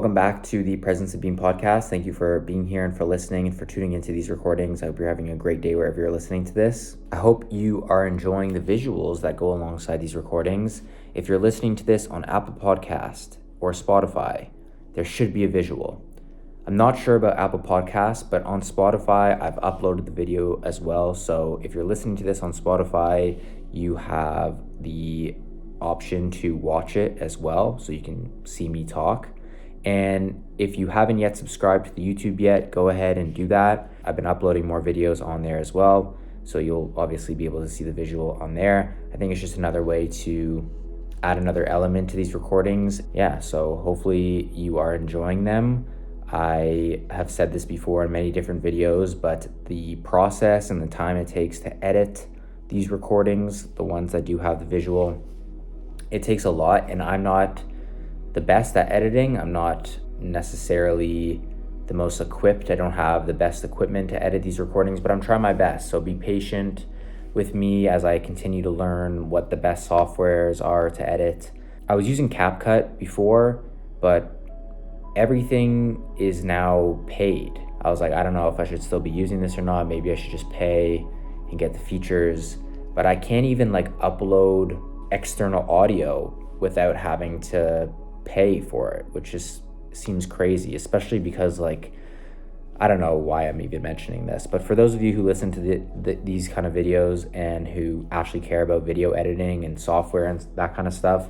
Welcome back to the Presence of Being podcast. Thank you for being here and for listening and for tuning into these recordings. I hope you're having a great day wherever you're listening to this. I hope you are enjoying the visuals that go alongside these recordings. If you're listening to this on Apple Podcast or Spotify, there should be a visual. I'm not sure about Apple Podcasts, but on Spotify, I've uploaded the video as well. So if you're listening to this on Spotify, you have the option to watch it as well, so you can see me talk. And if you haven't yet subscribed to the YouTube yet, go ahead and do that. I've been uploading more videos on there as well, so you'll obviously be able to see the visual on there. I think it's just another way to add another element to these recordings. Yeah, so hopefully you are enjoying them. I have said this before in many different videos, but the process and the time it takes to edit these recordings, the ones that do have the visual, it takes a lot, and I'm not the best at editing. I'm not necessarily the most equipped. I don't have the best equipment to edit these recordings, but I'm trying my best. So be patient with me as I continue to learn what the best softwares are to edit. I was using CapCut before, but everything is now paid. I was like, I don't know if I should still be using this or not. Maybe I should just pay and get the features, but I can't even upload external audio without having to pay for it, which just seems crazy, especially because I don't know why I'm even mentioning this, but for those of you who listen to these kind of videos and who actually care about video editing and software and that kind of stuff,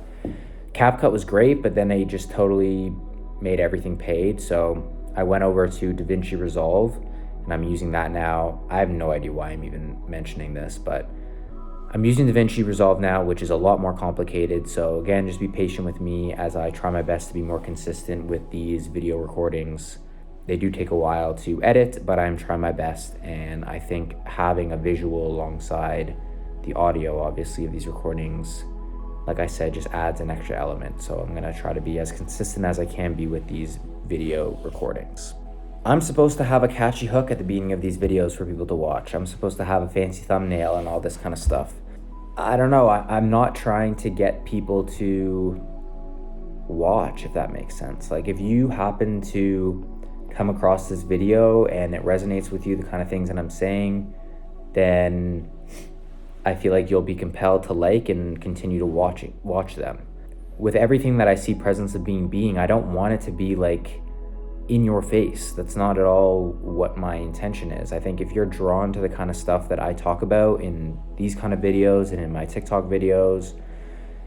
CapCut was great, but then they just totally made everything paid. So I went over to DaVinci Resolve and I'm using that now. I have no idea why I'm even mentioning this, but I'm using DaVinci Resolve now, which is a lot more complicated. So again, just be patient with me as I try my best to be more consistent with these video recordings. They do take a while to edit, but I'm trying my best. And I think having a visual alongside the audio, obviously, of these recordings, like I said, just adds an extra element. So I'm gonna try to be as consistent as I can be with these video recordings. I'm supposed to have a catchy hook at the beginning of these videos for people to watch. I'm supposed to have a fancy thumbnail and all this kind of stuff. I don't know, I'm not trying to get people to watch, if that makes sense. If you happen to come across this video and it resonates with you, the kind of things that I'm saying, then I feel like you'll be compelled to and continue to watch them. With everything that I see Presence of Being, I don't want it to be in your face. That's not at all what my intention is. I think if you're drawn to the kind of stuff that I talk about in these kind of videos and in my TikTok videos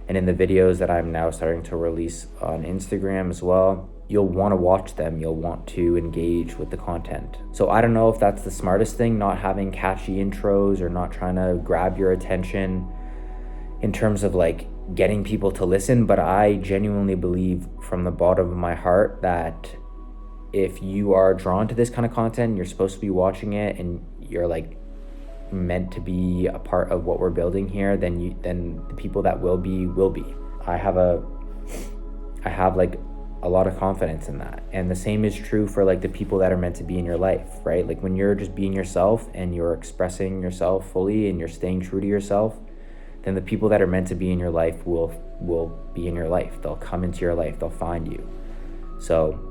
and in the videos that I'm now starting to release on Instagram as well, you'll want to watch them. You'll want to engage with the content. So I don't know if that's the smartest thing, not having catchy intros or not trying to grab your attention in terms of getting people to listen, but I genuinely believe from the bottom of my heart that if you are drawn to this kind of content, you're supposed to be watching it and you're meant to be a part of what we're building here, then the people that will be. I have a lot of confidence in that. And the same is true for the people that are meant to be in your life, right? When you're just being yourself and you're expressing yourself fully and you're staying true to yourself, then the people that are meant to be in your life will be in your life. They'll come into your life, they'll find you. So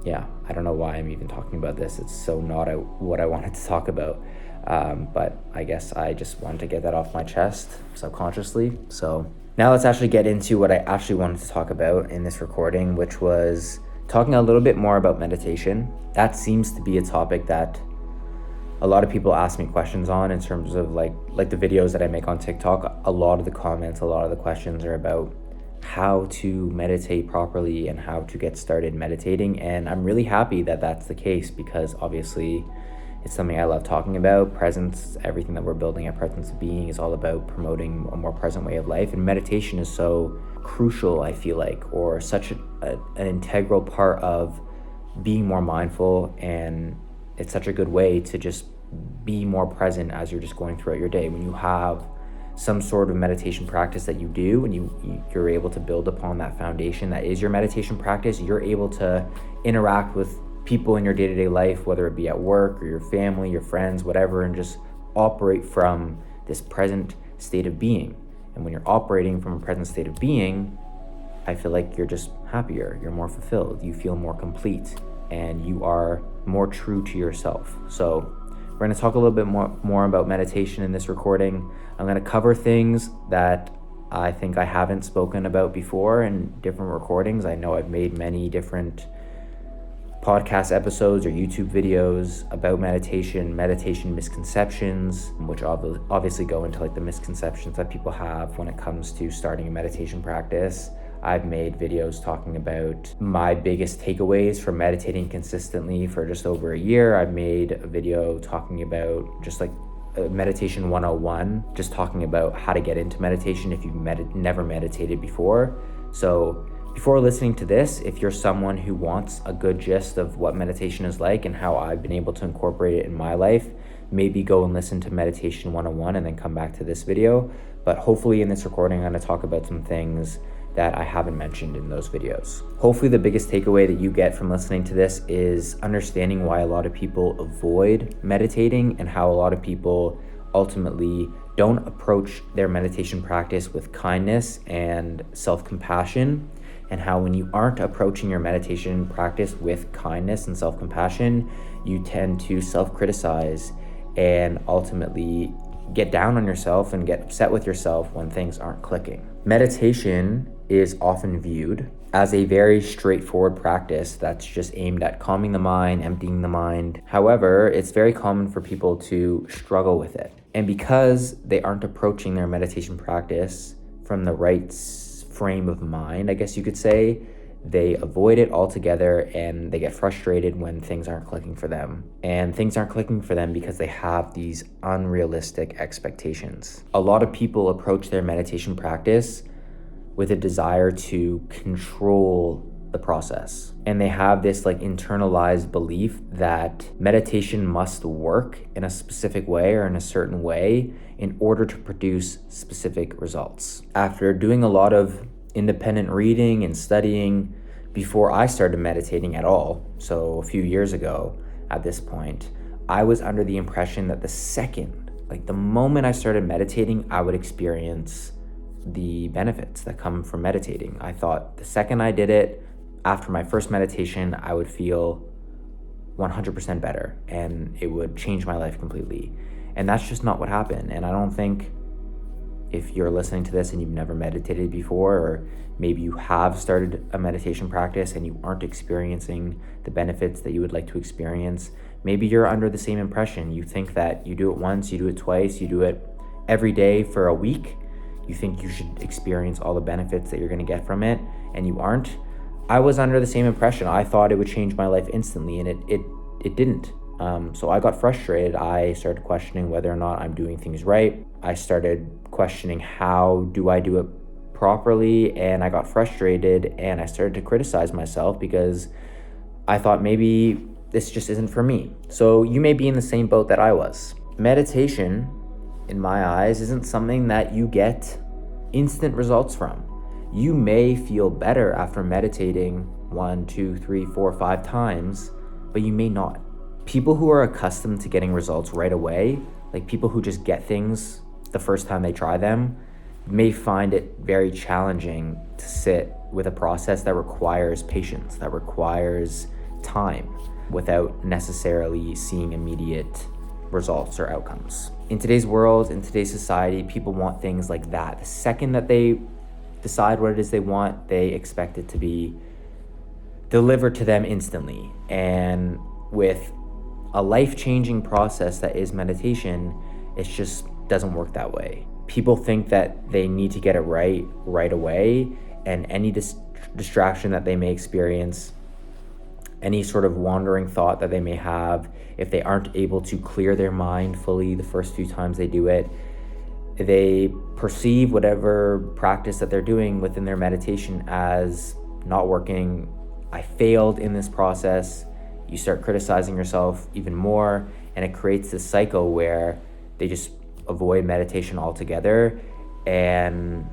yeah, I don't know why I'm even talking about this. It's so not what I wanted to talk about. But I guess I just wanted to get that off my chest subconsciously. So now let's actually get into what I actually wanted to talk about in this recording, which was talking a little bit more about meditation. That seems to be a topic that a lot of people ask me questions on in terms of the videos that I make on TikTok. A lot of the comments, a lot of the questions are about how to meditate properly and how to get started meditating. And I'm really happy that that's the case, because obviously it's something I love talking about. Presence, everything that we're building at Presence of Being is all about promoting a more present way of life. And meditation is so crucial, I feel or such an integral part of being more mindful. And it's such a good way to just be more present as you're just going throughout your day. When you have some sort of meditation practice that you do and you're able to build upon that foundation that is your meditation practice, you're able to interact with people in your day-to-day life, whether it be at work or your family, your friends, whatever, and just operate from this present state of being. And when you're operating from a present state of being, I feel like you're just happier, you're more fulfilled, you feel more complete, and you are more true to yourself. So we're going to talk a little bit more about meditation in this recording. I'm going to cover things that I think I haven't spoken about before in different recordings. I know I've made many different podcast episodes or YouTube videos about meditation misconceptions, which obviously go into like the misconceptions that people have when it comes to starting a meditation practice. I've made videos talking about my biggest takeaways from meditating consistently for just over a year. I've made a video talking about just like meditation 101, just talking about how to get into meditation if you've never meditated before. So before listening to this, if you're someone who wants a good gist of what meditation is like and how I've been able to incorporate it in my life, maybe go and listen to Meditation 101 and then come back to this video. But hopefully in this recording, I'm going to talk about some things that I haven't mentioned in those videos. Hopefully the biggest takeaway that you get from listening to this is understanding why a lot of people avoid meditating and how a lot of people ultimately don't approach their meditation practice with kindness and self-compassion, and how when you aren't approaching your meditation practice with kindness and self-compassion, you tend to self-criticize and ultimately get down on yourself and get upset with yourself when things aren't clicking. Meditation is often viewed as a very straightforward practice that's just aimed at calming the mind, emptying the mind. However, it's very common for people to struggle with it. And because they aren't approaching their meditation practice from the right frame of mind, I guess you could say, they avoid it altogether and they get frustrated when things aren't clicking for them. And things aren't clicking for them because they have these unrealistic expectations. A lot of people approach their meditation practice with a desire to control the process. And they have this like internalized belief that meditation must work in a specific way or in a certain way in order to produce specific results. After doing a lot of independent reading and studying before I started meditating at all, so a few years ago at this point, I was under the impression that the moment I started meditating, I would experience the benefits that come from meditating. I thought the second I did it, after my first meditation, I would feel 100% better and it would change my life completely. And that's just not what happened. And I don't think, if you're listening to this and you've never meditated before, or maybe you have started a meditation practice and you aren't experiencing the benefits that you would like to experience, maybe you're under the same impression. You think that you do it once, you do it twice, you do it every day for a week. You think you should experience all the benefits that you're going to get from it, and you aren't. I was under the same impression. I thought it would change my life instantly, and it didn't. So I got frustrated. I started questioning whether or not I'm doing things right. I started questioning how do I do it properly, and I got frustrated and I started to criticize myself because I thought maybe this just isn't for me. So you may be in the same boat that I was. Meditation, in my eyes, isn't something that you get instant results from. You may feel better after meditating 1, 2, 3, 4, 5 times, but you may not. People who are accustomed to getting results right away, like people who just get things the first time they try them, may find it very challenging to sit with a process that requires patience, that requires time, without necessarily seeing immediate results or outcomes. In today's world, in today's society, people want things like that. The second that they decide what it is they want, they expect it to be delivered to them instantly. And with a life-changing process that is meditation, it just doesn't work that way. People think that they need to get it right away, and any distraction that they may experience, any sort of wandering thought that they may have, if they aren't able to clear their mind fully the first few times they do it, they perceive whatever practice that they're doing within their meditation as not working. I failed in this process. You start criticizing yourself even more, and it creates this cycle where they just avoid meditation altogether, and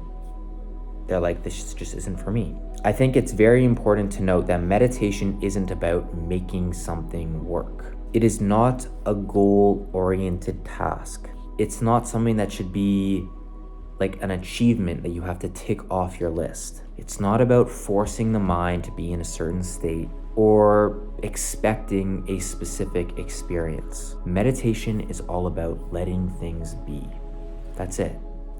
they're like, this just isn't for me. I think it's very important to note that meditation isn't about making something work. It is not a goal-oriented task. It's not something that should be like an achievement that you have to tick off your list. It's not about forcing the mind to be in a certain state or expecting a specific experience. Meditation is all about letting things be. That's it.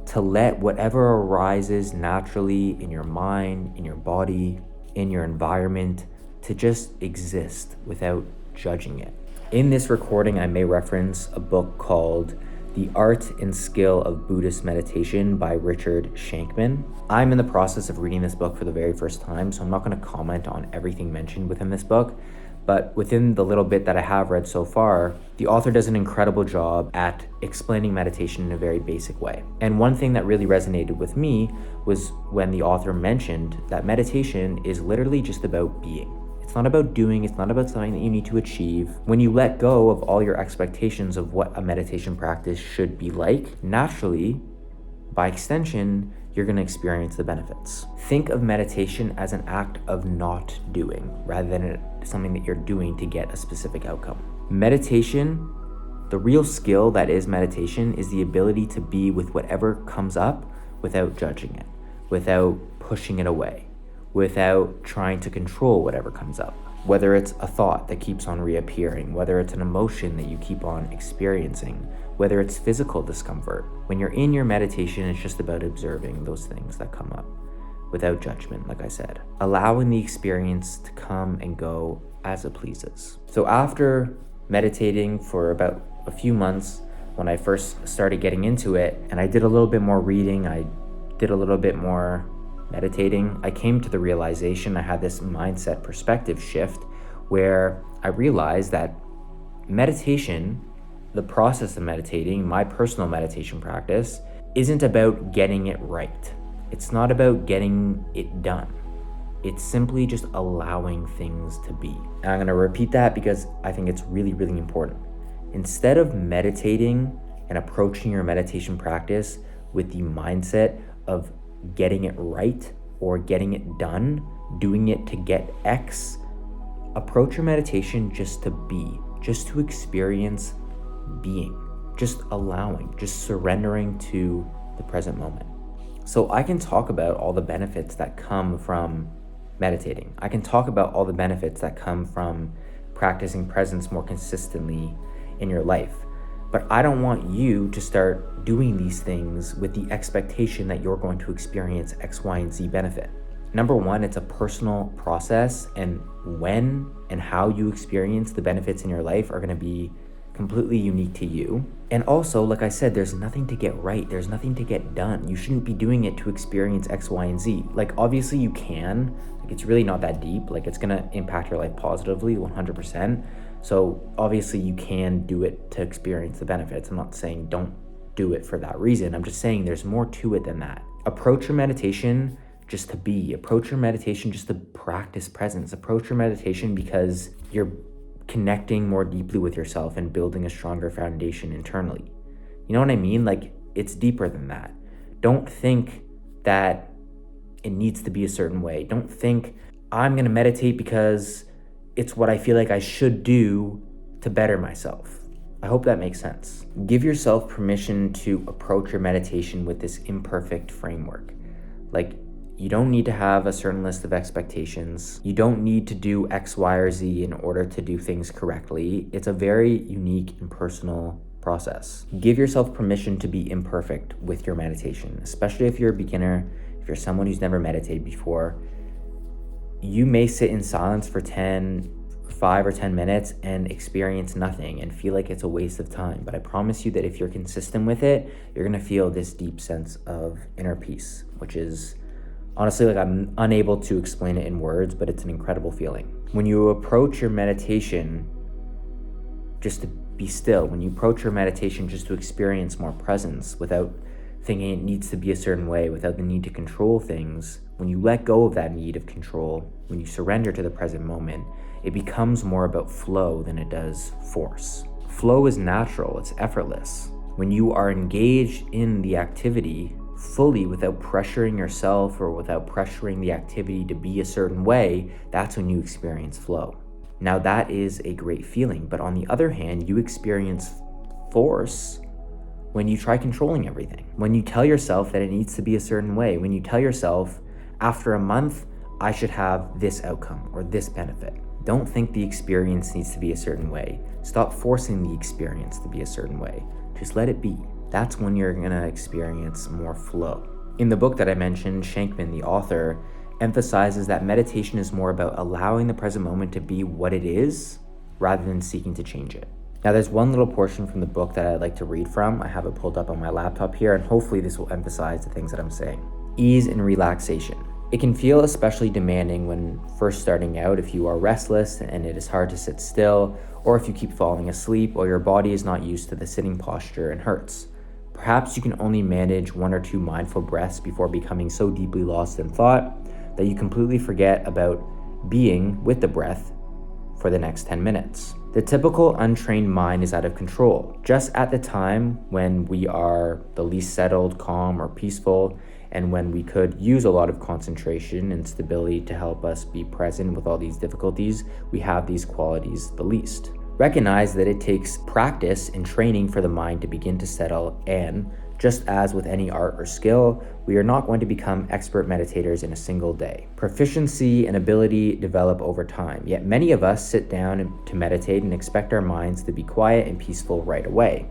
To let whatever arises naturally in your mind, in your body, in your environment, to just exist without judging it. In this recording, I may reference a book called The Art and Skill of Buddhist Meditation by Richard Shankman. I'm in the process of reading this book for the very first time, so I'm not going to comment on everything mentioned within this book. But within the little bit that I have read so far, the author does an incredible job at explaining meditation in a very basic way. And one thing that really resonated with me was when the author mentioned that meditation is literally just about being. It's not about doing, it's not about something that you need to achieve. When you let go of all your expectations of what a meditation practice should be like, naturally, by extension, you're going to experience the benefits. Think of meditation as an act of not doing, rather than something that you're doing to get a specific outcome. Meditation, the real skill that is meditation, is the ability to be with whatever comes up without judging it, without pushing it away, without trying to control whatever comes up. Whether it's a thought that keeps on reappearing, whether it's an emotion that you keep on experiencing, whether it's physical discomfort. When you're in your meditation, it's just about observing those things that come up without judgment, like I said. Allowing the experience to come and go as it pleases. So after meditating for about a few months, when I first started getting into it, and I did a little bit more reading, I did a little bit more meditating, I came to the realization, I had this mindset perspective shift where I realized that meditation, the process of meditating, my personal meditation practice, isn't about getting it right. It's not about getting it done. It's simply just allowing things to be. And I'm going to repeat that because I think it's really, really important. Instead of meditating and approaching your meditation practice with the mindset of getting it right or getting it done, doing it to get X, approach your meditation just to be, just to experience being, just allowing, just surrendering to the present moment. So I can talk about all the benefits that come from meditating. I can talk about all the benefits that come from practicing presence more consistently in your life. But I don't want you to start doing these things with the expectation that you're going to experience X, Y, and Z benefit. Number one, it's a personal process, and when and how you experience the benefits in your life are going to be completely unique to you. And also, like I said, there's nothing to get right. There's nothing to get done. You shouldn't be doing it to experience X, Y, and Z. Like, obviously you can. Like, it's really not that deep. Like, it's going to impact your life positively, 100%. So obviously you can do it to experience the benefits. I'm not saying don't do it for that reason. I'm just saying there's more to it than that. Approach your meditation just to be. Approach your meditation just to practice presence. Approach your meditation because you're connecting more deeply with yourself and building a stronger foundation internally. You know what I mean? Like, it's deeper than that. Don't think that it needs to be a certain way. Don't think I'm going to meditate because it's what I feel like I should do to better myself. I hope that makes sense. Give yourself permission to approach your meditation with this imperfect framework. Like, you don't need to have a certain list of expectations. You don't need to do X, Y, or Z in order to do things correctly. It's a very unique and personal process. Give yourself permission to be imperfect with your meditation, especially if you're a beginner, if you're someone who's never meditated before. You may sit in silence for 5 or 10 minutes and experience nothing and feel like it's a waste of time. But I promise you that if you're consistent with it, you're gonna feel this deep sense of inner peace, which is honestly, like, I'm unable to explain it in words, but it's an incredible feeling. When you approach your meditation just to be still, when you approach your meditation just to experience more presence without thinking it needs to be a certain way, without the need to control things, when you let go of that need of control, when you surrender to the present moment, it becomes more about flow than it does force. Flow is natural, it's effortless. When you are engaged in the activity fully without pressuring yourself or without pressuring the activity to be a certain way, that's when you experience flow. Now that is a great feeling, but on the other hand, you experience force when you try controlling everything, when you tell yourself that it needs to be a certain way, when you tell yourself, after a month, I should have this outcome or this benefit. Don't think the experience needs to be a certain way. Stop forcing the experience to be a certain way. Just let it be. That's when you're gonna experience more flow. In the book that I mentioned, Shankman, the author, emphasizes that meditation is more about allowing the present moment to be what it is rather than seeking to change it. Now, there's one little portion from the book that I'd like to read from. I have it pulled up on my laptop here, and hopefully this will emphasize the things that I'm saying. Ease and relaxation. It can feel especially demanding when first starting out if you are restless and it is hard to sit still, or if you keep falling asleep or your body is not used to the sitting posture and hurts. Perhaps you can only manage 1 or 2 mindful breaths before becoming so deeply lost in thought that you completely forget about being with the breath for the next 10 minutes. The typical untrained mind is out of control. Just at the time when we are the least settled, calm, or peaceful, and when we could use a lot of concentration and stability to help us be present with all these difficulties, we have these qualities the least. Recognize that it takes practice and training for the mind to begin to settle, and just as with any art or skill, we are not going to become expert meditators in a single day. Proficiency and ability develop over time, yet many of us sit down to meditate and expect our minds to be quiet and peaceful right away.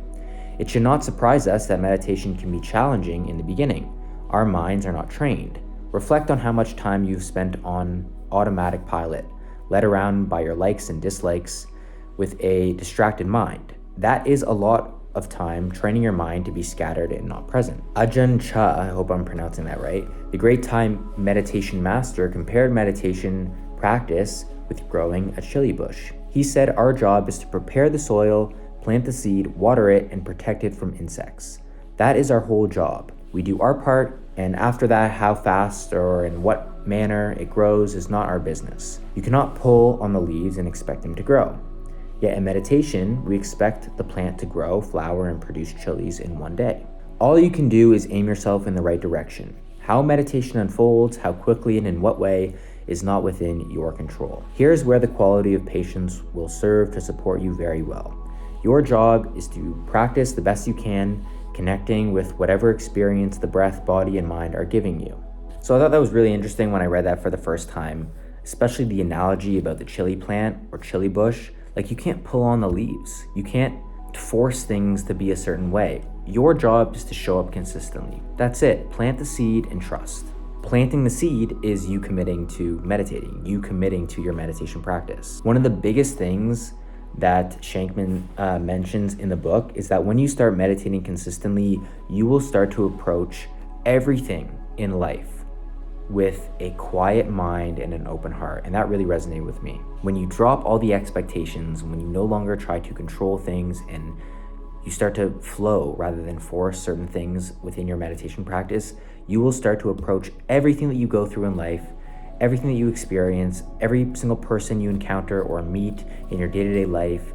It should not surprise us that meditation can be challenging in the beginning. Our minds are not trained. Reflect on how much time you've spent on automatic pilot, led around by your likes and dislikes with a distracted mind. That is a lot of time training your mind to be scattered and not present. Ajahn Chah, I hope I'm pronouncing that right, the great Thai meditation master, compared meditation practice with growing a chili bush. He said our job is to prepare the soil, plant the seed, water it, and protect it from insects. That is our whole job. We do our part, and after that, how fast or in what manner it grows is not our business. You cannot pull on the leaves and expect them to grow. Yet in meditation, we expect the plant to grow, flower, and produce chilies in one day. All you can do is aim yourself in the right direction. How meditation unfolds, how quickly and in what way, is not within your control. Here's where the quality of patience will serve to support you very well. Your job is to practice the best you can, connecting with whatever experience the breath, body, and mind are giving you. So I thought that was really interesting when I read that for the first time, especially the analogy about the chili plant or chili bush. Like, you can't pull on the leaves. You can't force things to be a certain way. Your job is to show up consistently. That's it. Plant the seed and trust. Planting the seed is you committing to meditating, you committing to your meditation practice. One of the biggest things that Shankman mentions in the book is that when you start meditating consistently, you will start to approach everything in life with a quiet mind and an open heart. And that really resonated with me. When you drop all the expectations, when you no longer try to control things and you start to flow rather than force certain things within your meditation practice, you will start to approach everything that you go through in life, everything that you experience, every single person you encounter or meet in your day-to-day life.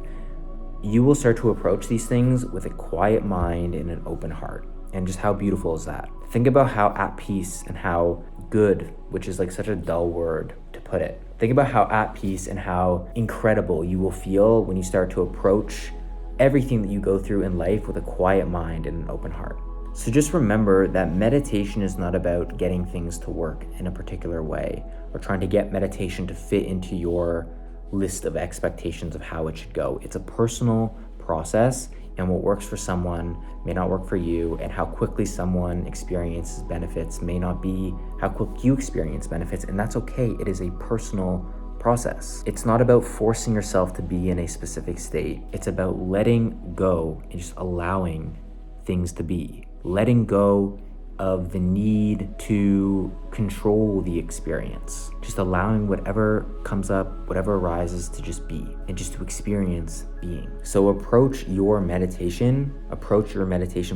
You will start to approach these things with a quiet mind and an open heart. And just how beautiful is that? Think about how at peace and how good, which is like such a dull word to put it. Think about how at peace and how incredible you will feel when you start to approach everything that you go through in life with a quiet mind and an open heart. So just remember that meditation is not about getting things to work in a particular way or trying to get meditation to fit into your list of expectations of how it should go. It's a personal process, and what works for someone may not work for you, and how quickly someone experiences benefits may not be how quick you experience benefits, and that's okay. It is a personal process. It's not about forcing yourself to be in a specific state. It's about letting go and just allowing things to be. Letting go of the need to control the experience. Just allowing whatever comes up, whatever arises, to just be and just to experience being. So approach your meditation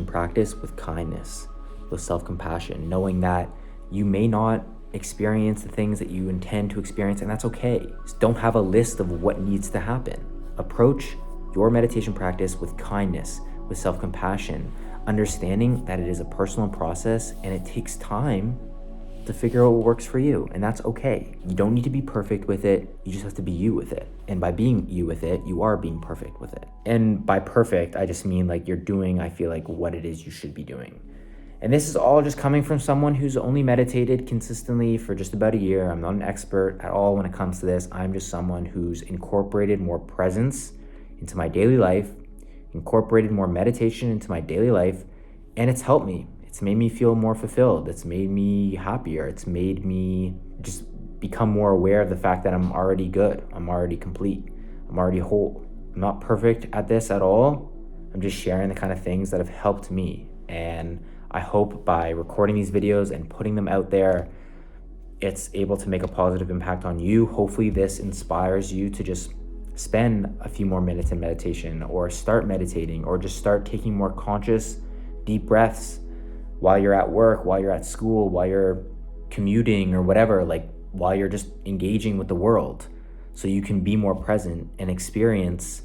practice with kindness, with self-compassion, knowing that you may not experience the things that you intend to experience, and that's okay. Just don't have a list of what needs to happen. Approach your meditation practice with kindness, with self-compassion, understanding that it is a personal process and it takes time to figure out what works for you. And that's okay. You don't need to be perfect with it. You just have to be you with it. And by being you with it, you are being perfect with it. And by perfect, I just mean like you're doing, I feel like, what it is you should be doing. And this is all just coming from someone who's only meditated consistently for just about a year. I'm not an expert at all when it comes to this. I'm just someone who's incorporated more presence into my daily life, incorporated more meditation into my daily life, and it's helped me. It's made me feel more fulfilled. It's made me happier. It's made me just become more aware of the fact that I'm already good. I'm already complete. I'm already whole. I'm not perfect at this at all. I'm just sharing the kind of things that have helped me. And I hope by recording these videos and putting them out there, it's able to make a positive impact on you. Hopefully this inspires you to just spend a few more minutes in meditation, or start meditating, or just start taking more conscious, deep breaths while you're at work, while you're at school, while you're commuting, or whatever, like while you're just engaging with the world, so you can be more present and experience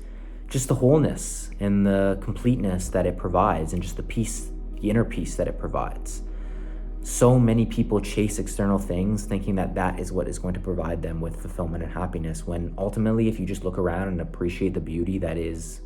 just the wholeness and the completeness that it provides, and just the peace, the inner peace that it provides. So many people chase external things thinking that that is what is going to provide them with fulfillment and happiness, when ultimately, if you just look around and appreciate the beauty that is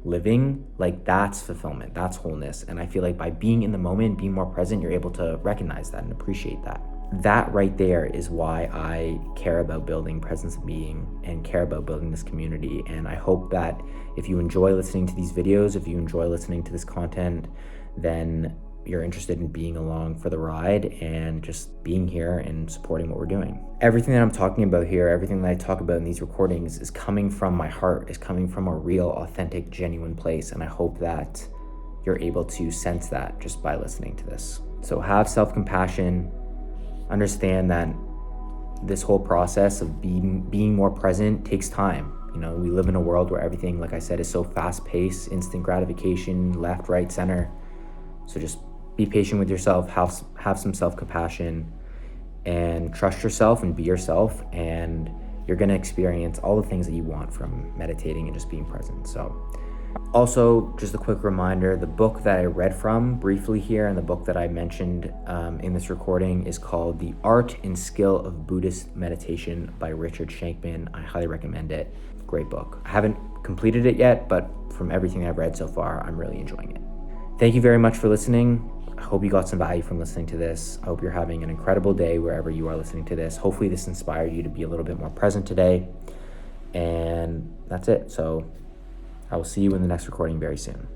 living, like that's fulfillment, that's wholeness. And I feel like by being in the moment, being more present, you're able to recognize that and appreciate that. That right there is why I care about building Presence of Being and care about building this community. And I hope that if you enjoy listening to these videos, if you enjoy listening to this content, then you're interested in being along for the ride and just being here and supporting what we're doing. Everything that I'm talking about here, everything that I talk about in these recordings is coming from my heart, is coming from a real, authentic, genuine place. And I hope that you're able to sense that just by listening to this. So have self-compassion, understand that this whole process of being more present takes time. You know, we live in a world where everything, like I said, is so fast-paced, instant gratification, left, right, center. So just be patient with yourself, have some self-compassion, and trust yourself and be yourself, and you're gonna experience all the things that you want from meditating and just being present. So also, just a quick reminder, the book that I read from briefly here and the book that I mentioned in this recording is called The Art and Skill of Buddhist Meditation by Richard Shankman. I highly recommend it. Great book. I haven't completed it yet, but from everything I've read so far, I'm really enjoying it. Thank you very much for listening. I hope you got some value from listening to this. I hope you're having an incredible day wherever you are listening to this. Hopefully this inspired you to be a little bit more present today. And that's it. So I will see you in the next recording very soon.